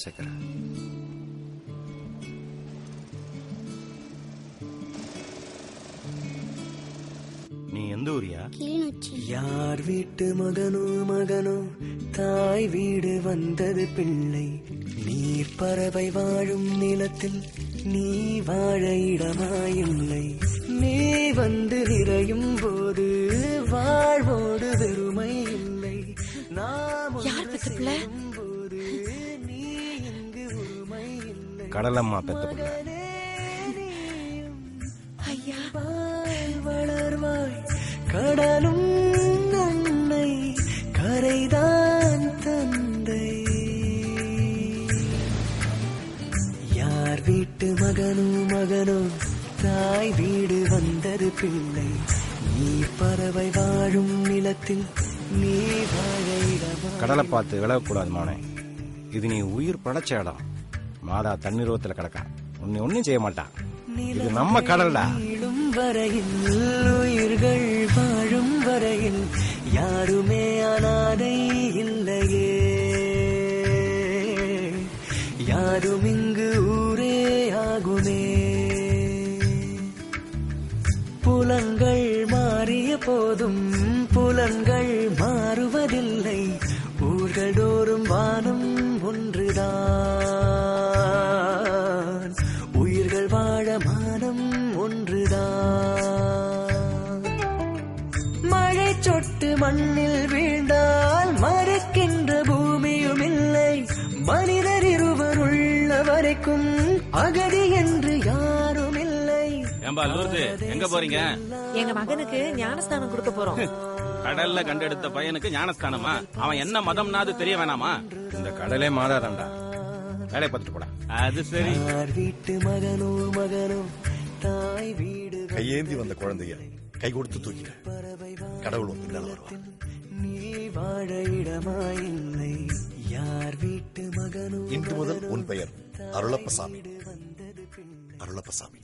சேர்க்கிறேன். நீ எந்த ஊரியா? யார் வீட்டு மகனோ தாய் வீடு வந்தது பிள்ளை. நீர் பறவை வாழும் நிலத்தில் நீ வாழ இடமாயில்லை. நீ வந்து நிறையும் போது வாழ்வோடு வெறுமை இல்லை. நாம் போது நீ இங்கு உரிமை இல்லை. கடலம்மா பெத்த பிள்ளை. வளர்வாய் கடலும் அன்னை கரைதான் தந்தை. யார் வீட்டு மகனோ தாய் வீடு வந்தது பிள்ளை. நீ பறவை வாழும் நிலத்தில் நீ வாழ இடமா. கடலை பார்த்து விலகக்கூடாது மானே. இது நீ உயிர் படைச்ச இடம். மாதா தண்ணீரோத்துல கிடக்கா. உன்னை ஒன்னும் செய்ய மாட்டான். இது நம்ம கடல்டா. வரையில் உயிர்கள் வாழும் வரையில் யாருமே அனாதை இல்லையே. யாரும் இங்கு ஊரே ஆகுமே. புலங்கள் மாறிய போதும் புலங்கள் மாறுவதில்லை. ஊர்கள் தோறும் வானம் ஒன்றுதான். உயிர்கள் வாழ மானம் ஒன்றுதான். மழை சொட்டு மண்ணில் வீழ்ந்தால் மறக்கின்ற பூமியும் இல்லை. மனிதர் இருவர் உள்ள வரைக்கும் அகதி என்று யாரும் இல்லை. எங்க போறீங்க? எங்க மகனுக்கு ஞானஸ்தானம் கொடுக்க போறோம். கடல்ல கண்டெடுத்த பையனுக்கு ஞானஸ்தானமா? அவன் என்ன மதம்னாது தெரிய வேணாமா? இந்த கடலே மாதா தாண்டா. வேலையை பார்த்துட்டு போடா. அது சரி. வீட்டு மகனோ தாய் வீடு கையேந்தி வந்த குழந்தைய கை கொடுத்து தூக்கிட்ட. கடவுள் வந்து மேல வருவான். நீ வாழ இடமாயில்லை. யார் வீட்டு மகனோ. இன்று முதல் உன் பெயர் அருளப்பசாமி. அருளப்பசாமி.